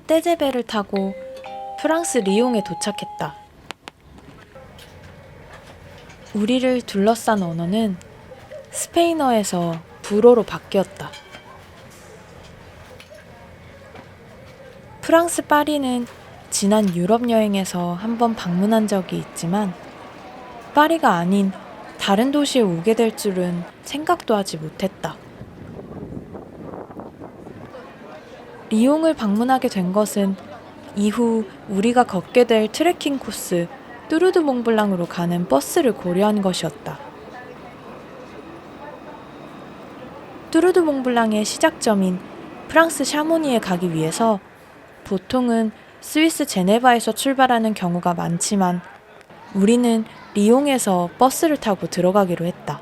떼제베를 타고 프랑스 리옹에 도착했다. 우리를 둘러싼 언어는 스페인어에서 불어로 바뀌었다. 프랑스 파리는 지난 유럽 여행에서 한번 방문한 적이 있지만 파리가 아닌 다른 도시에 오게 될 줄은 생각도 하지 못했다. 리옹을 방문하게 된 것은 이후 우리가 걷게 될 트레킹 코스 뚜르드 몽블랑으로 가는 버스를 고려한 것이었다. 뚜르드 몽블랑의 시작점인 프랑스 샤모니에 가기 위해서 보통은 스위스 제네바에서 출발하는 경우가 많지만 우리는 리옹에서 버스를 타고 들어가기로 했다.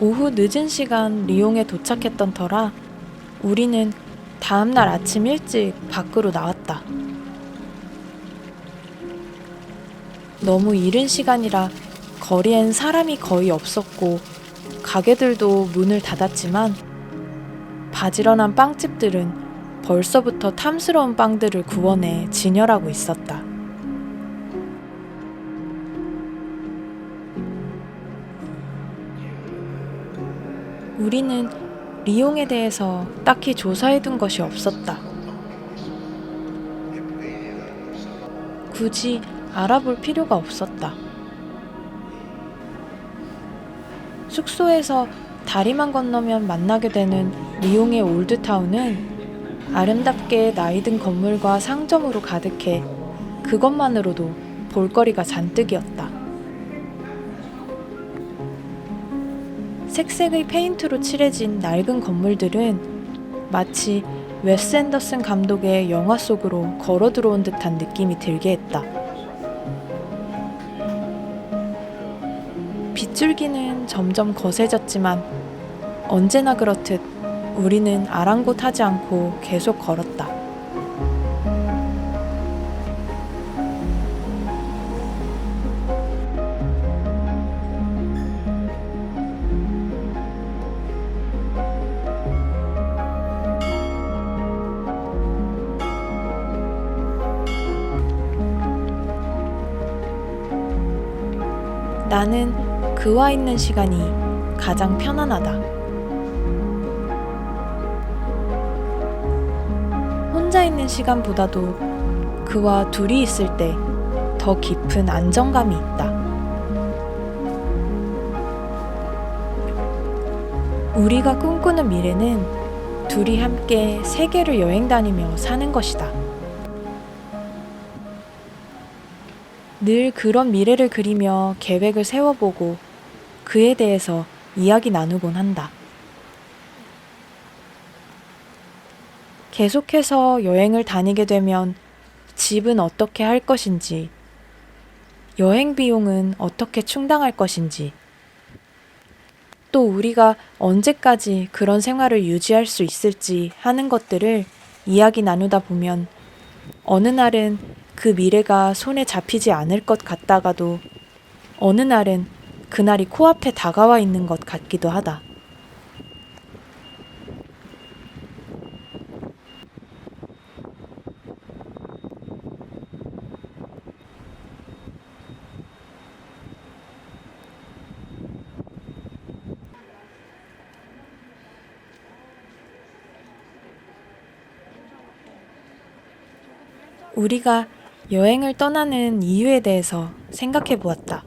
오후 늦은 시간 리옹에 도착했던 터라 우리는 다음날 아침 일찍 밖으로 나왔다. 너무 이른 시간이라 거리엔 사람이 거의 없었고 가게들도 문을 닫았지만 바지런한 빵집들은 벌써부터 탐스러운 빵들을 구워내 진열하고 있었다. 우리는 리옹에 대해서 딱히 조사해둔 것이 없었다. 굳이 알아볼 필요가 없었다. 숙소에서 다리만 건너면 만나게 되는 리옹의 올드타운은 아름답게 나이든 건물과 상점으로 가득해 그것만으로도 볼거리가 잔뜩이었다. 색색의 페인트로 칠해진 낡은 건물들은 마치 웨스 앤더슨 감독의 영화 속으로 걸어 들어온 듯한 느낌이 들게 했다. 빗줄기는 점점 거세졌지만 언제나 그렇듯 우리는 아랑곳하지 않고 계속 걸었다. 나는 그와 있는 시간이 가장 편안하다. 혼자 있는 시간보다도 그와 둘이 있을 때 더 깊은 안정감이 있다. 우리가 꿈꾸는 미래는 둘이 함께 세계를 여행 다니며 사는 것이다. 늘 그런 미래를 그리며 계획을 세워보고 그에 대해서 이야기 나누곤 한다. 계속해서 여행을 다니게 되면 집은 어떻게 할 것인지, 여행 비용은 어떻게 충당할 것인지, 또 우리가 언제까지 그런 생활을 유지할 수 있을지 하는 것들을 이야기 나누다 보면 어느 날은 그 미래가 손에 잡히지 않을 것 같다가도 어느 날은 그날이 코앞에 다가와 있는 것 같기도 하다. 우리가 여행을 떠나는 이유에 대해서 생각해 보았다.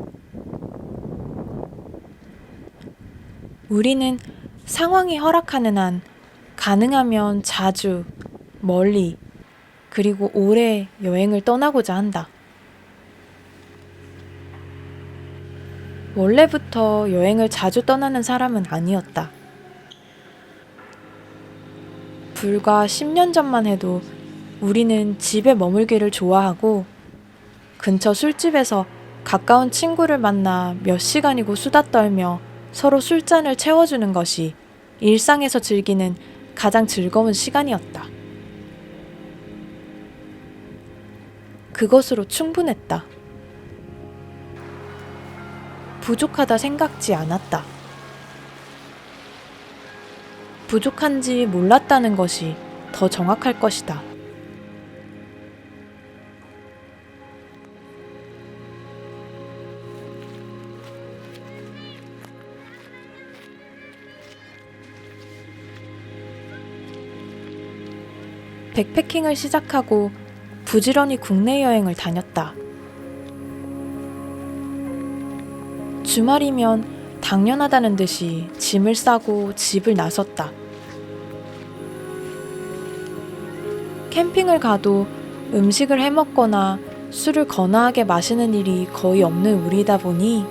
우리는 상황이 허락하는 한 가능하면 자주, 멀리, 그리고 오래 여행을 떠나고자 한다. 원래부터 여행을 자주 떠나는 사람은 아니었다. 불과 10년 전만 해도 우리는 집에 머물기를 좋아하고 근처 술집에서 가까운 친구를 만나 몇 시간이고 수다 떨며 서로 술잔을 채워주는 것이 일상에서 즐기는 가장 즐거운 시간이었다. 그것으로 충분했다. 부족하다 생각지 않았다. 부족한지 몰랐다는 것이 더 정확할 것이다. 백패킹을 시작하고 부지런히 국내 여행을 다녔다. 주말이면 당연하다는 듯이 짐을 싸고 집을 나섰다. 캠핑을 가도 음식을 해먹거나 술을 거나하게 마시는 일이 거의 없는 우리다 보니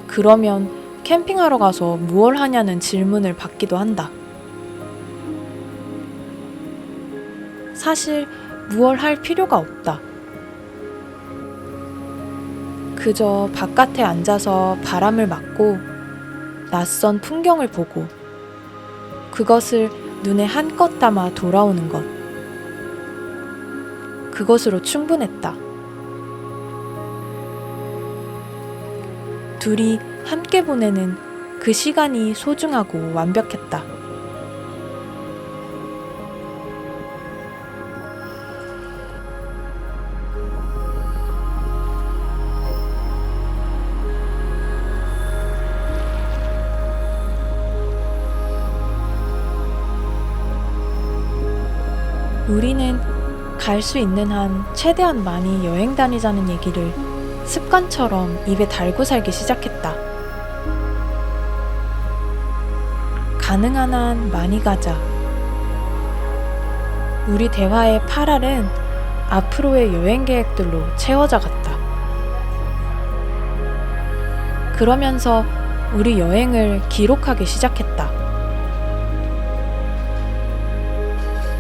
그러면 캠핑하러 가서 무얼 하냐는 질문을 받기도 한다. 사실 무얼 할 필요가 없다. 그저 바깥에 앉아서 바람을 맞고 낯선 풍경을 보고 그것을 눈에 한껏 담아 돌아오는 것. 그것으로 충분했다. 둘이 함께 보내는 그 시간이 소중하고 완벽했다. 우리는 갈 수 있는 한 최대한 많이 여행 다니자는 얘기를 습관처럼 입에 달고 살기 시작했다. 가능한 한 많이 가자. 우리 대화의 8알은 앞으로의 여행 계획들로 채워져 갔다. 그러면서 우리 여행을 기록하기 시작했다.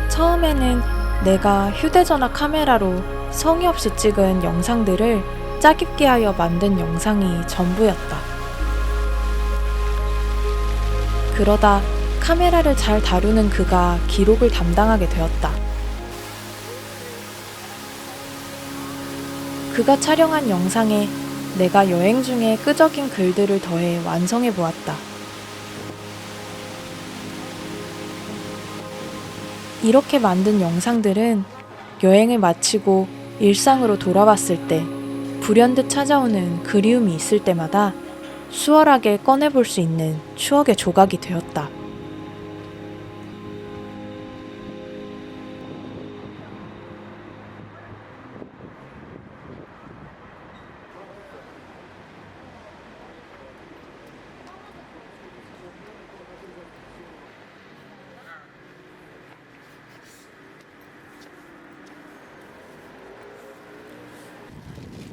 처음에는 내가 휴대전화 카메라로 성의 없이 찍은 영상들을 짜깁기 하여 만든 영상이 전부였다. 그러다 카메라를 잘 다루는 그가 기록을 담당하게 되었다. 그가 촬영한 영상에 내가 여행 중에 끄적인 글들을 더해 완성해 보았다. 이렇게 만든 영상들은 여행을 마치고 일상으로 돌아왔을 때 불현듯 찾아오는 그리움이 있을 때마다 수월하게 꺼내볼 수 있는 추억의 조각이 되었다.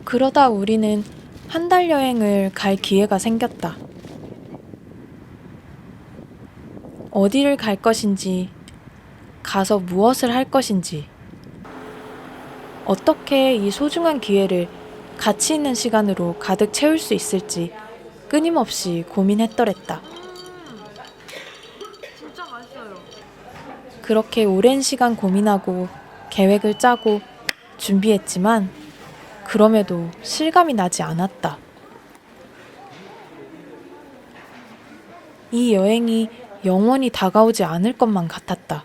그러다 우리는 한 달 여행을 갈 기회가 생겼다. 어디를 갈 것인지, 가서 무엇을 할 것인지, 어떻게 이 소중한 기회를 가치 있는 시간으로 가득 채울 수 있을지 끊임없이 고민했더랬다. 진짜 맛있어요. 그렇게 오랜 시간 고민하고 계획을 짜고 준비했지만 그럼에도 실감이 나지 않았다. 이 여행이 영원히 다가오지 않을 것만 같았다.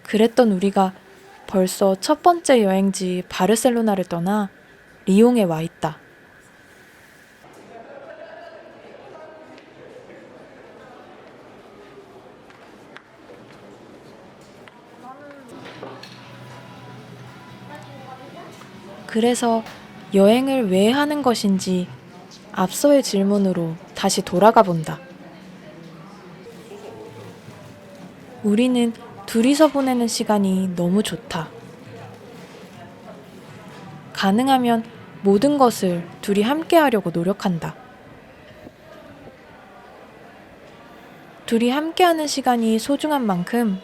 그랬던 우리가 벌써 첫 번째 여행지 바르셀로나를 떠나 리옹에 와 있다. 그래서 여행을 왜 하는 것인지 앞서의 질문으로 다시 돌아가 본다. 우리는 둘이서 보내는 시간이 너무 좋다. 가능하면 모든 것을 둘이 함께 하려고 노력한다. 둘이 함께하는 시간이 소중한 만큼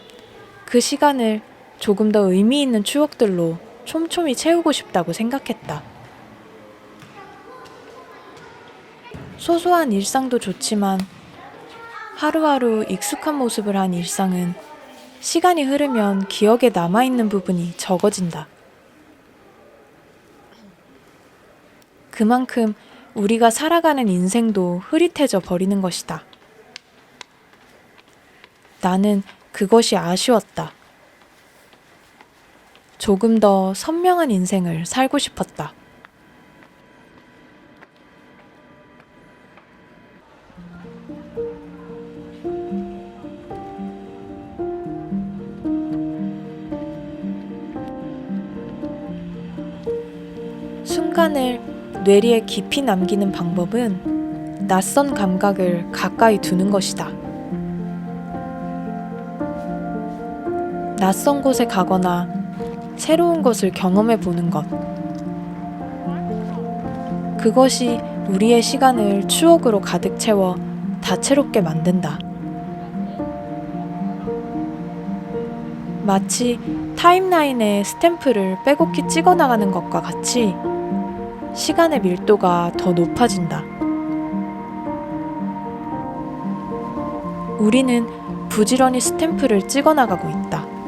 그 시간을 조금 더 의미 있는 추억들로 촘촘히 채우고 싶다고 생각했다. 소소한 일상도 좋지만 하루하루 익숙한 모습을 한 일상은 시간이 흐르면 기억에 남아있는 부분이 적어진다. 그만큼 우리가 살아가는 인생도 흐릿해져 버리는 것이다. 나는 그것이 아쉬웠다. 조금 더 선명한 인생을 살고 싶었다. 순간을 뇌리에 깊이 남기는 방법은 낯선 감각을 가까이 두는 것이다. 낯선 곳에 가거나 새로운 것을 경험해 보는 것. 그것이 우리의 시간을 추억으로 가득 채워 다채롭게 만든다. 마치 타임라인에 스탬프를 빼곡히 찍어 나가는 것과 같이 시간의 밀도가 더 높아진다. 우리는 부지런히 스탬프를 찍어 나가고 있다.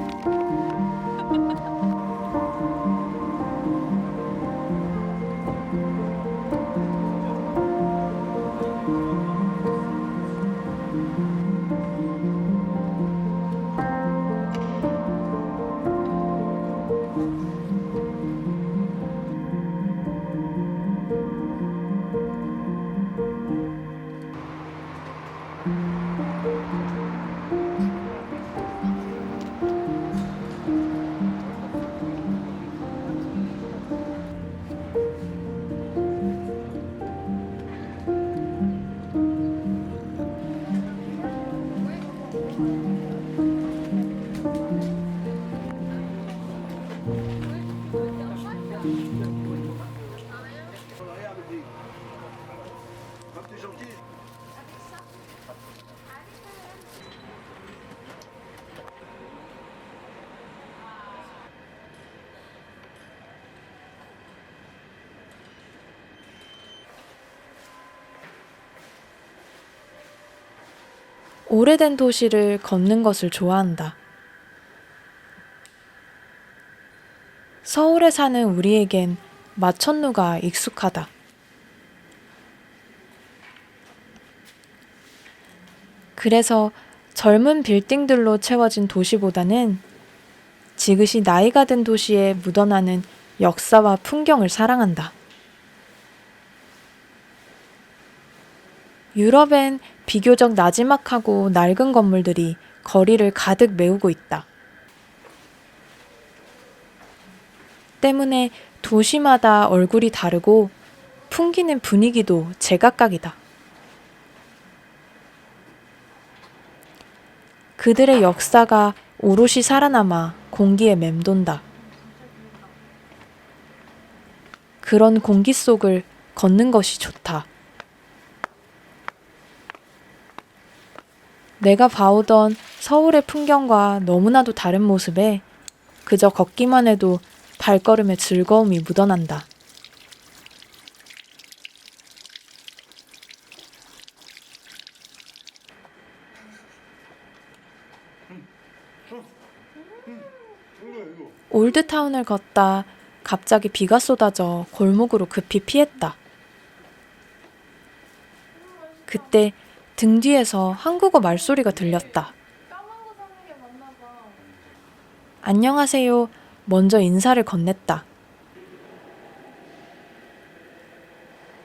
오래된 도시를 걷는 것을 좋아한다. 서울에 사는 우리에겐 마천루가 익숙하다. 그래서 젊은 빌딩들로 채워진 도시보다는 지그시 나이가 든 도시에 묻어나는 역사와 풍경을 사랑한다. 유럽엔 비교적 나지막하고 낡은 건물들이 거리를 가득 메우고 있다. 때문에 도시마다 얼굴이 다르고 풍기는 분위기도 제각각이다. 그들의 역사가 오롯이 살아남아 공기에 맴돈다. 그런 공기 속을 걷는 것이 좋다. 내가 봐오던 서울의 풍경과 너무나도 다른 모습에 그저 걷기만 해도 발걸음에 즐거움이 묻어난다. 올드타운을 걷다 갑자기 비가 쏟아져 골목으로 급히 피했다. 그때 등 뒤에서 한국어 말소리가 들렸다. 안녕하세요. 먼저 인사를 건넸다.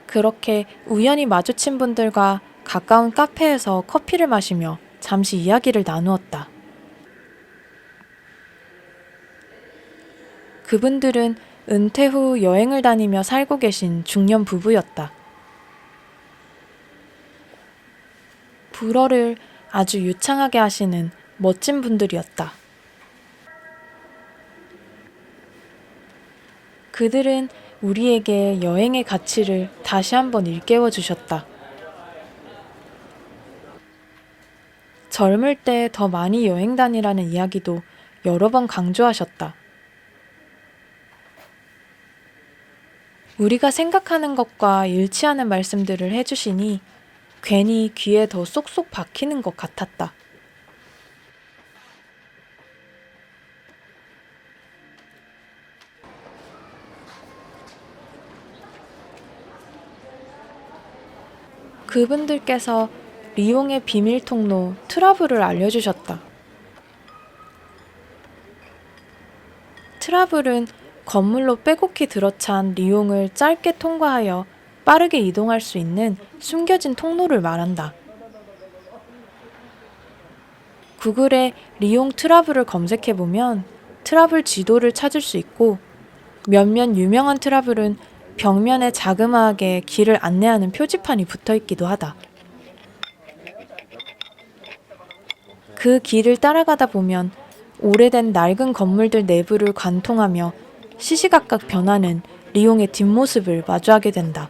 그렇게 우연히 마주친 분들과 가까운 카페에서 커피를 마시며 잠시 이야기를 나누었다. 그분들은 은퇴 후 여행을 다니며 살고 계신 중년 부부였다. 불어를 아주 유창하게 하시는 멋진 분들이었다. 그들은 우리에게 여행의 가치를 다시 한번 일깨워 주셨다. 젊을 때 더 많이 여행 다니라는 이야기도 여러 번 강조하셨다. 우리가 생각하는 것과 일치하는 말씀들을 해주시니 괜히 귀에 더 쏙쏙 박히는 것 같았다. 그분들께서 리옹의 비밀 통로 트러블을 알려주셨다. 트러블은 건물로 빼곡히 들어찬 리옹을 짧게 통과하여 빠르게 이동할 수 있는 숨겨진 통로를 말한다. 구글에 리옹 트러블을 검색해보면 트러블 지도를 찾을 수 있고 몇몇 유명한 트러블은 벽면에 자그마하게 길을 안내하는 표지판이 붙어있기도 하다. 그 길을 따라가다 보면 오래된 낡은 건물들 내부를 관통하며 시시각각 변하는 리옹의 뒷모습을 마주하게 된다.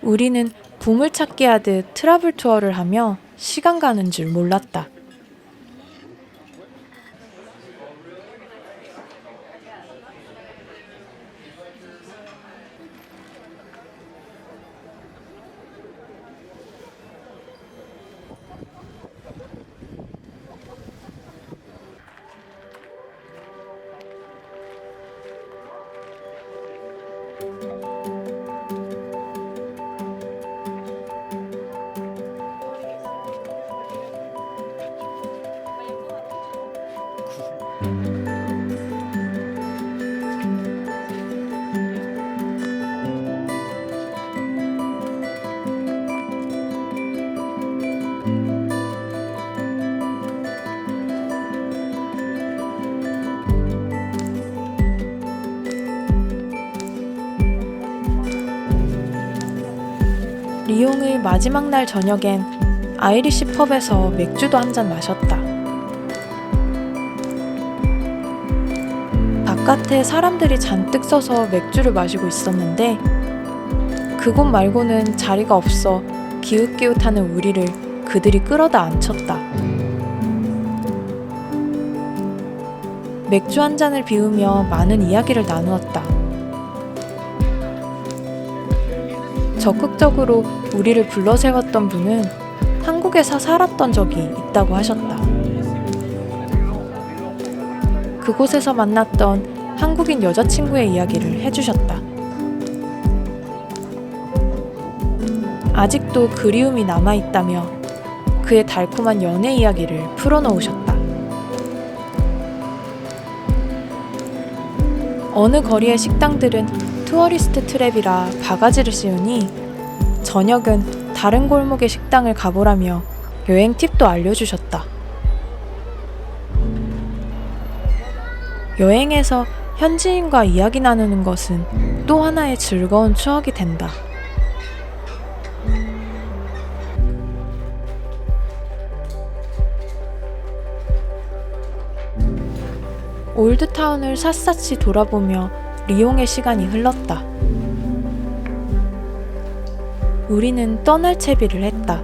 우리는 보물찾기 하듯 트러블 투어를 하며 시간 가는 줄 몰랐다. 리옹의 마지막 날 저녁엔 아이리시 펍에서 맥주도 한잔 마셨다. 바깥에 사람들이 잔뜩 서서 맥주를 마시고 있었는데 그곳 말고는 자리가 없어 기웃기웃하는 우리를 그들이 끌어다 앉혔다. 맥주 한 잔을 비우며 많은 이야기를 나누었다. 적극적으로 우리를 불러세웠던 분은 한국에서 살았던 적이 있다고 하셨다. 그곳에서 만났던 한국인 여자친구의 이야기를 해주셨다. 아직도 그리움이 남아있다며 그의 달콤한 연애 이야기를 풀어놓으셨다. 어느 거리의 식당들은 투어리스트 트랩이라 바가지를 씌우니 저녁은 다른 골목의 식당을 가보라며 여행 팁도 알려주셨다. 여행에서 현지인과 이야기 나누는 것은 또 하나의 즐거운 추억이 된다. 올드타운을 샅샅이 돌아보며 리옹의 시간이 흘렀다. 우리는 떠날 채비를 했다.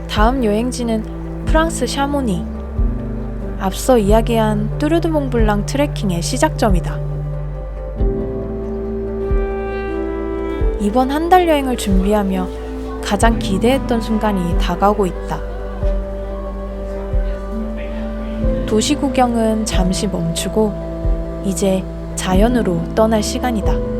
다음 여행지는 프랑스 샤모니. 앞서 이야기한 뚜르드 몽블랑 트레킹의 시작점이다. 이번 한 달 여행을 준비하며 가장 기대했던 순간이 다가오고 있다. 도시 구경은 잠시 멈추고 이제 자연으로 떠날 시간이다.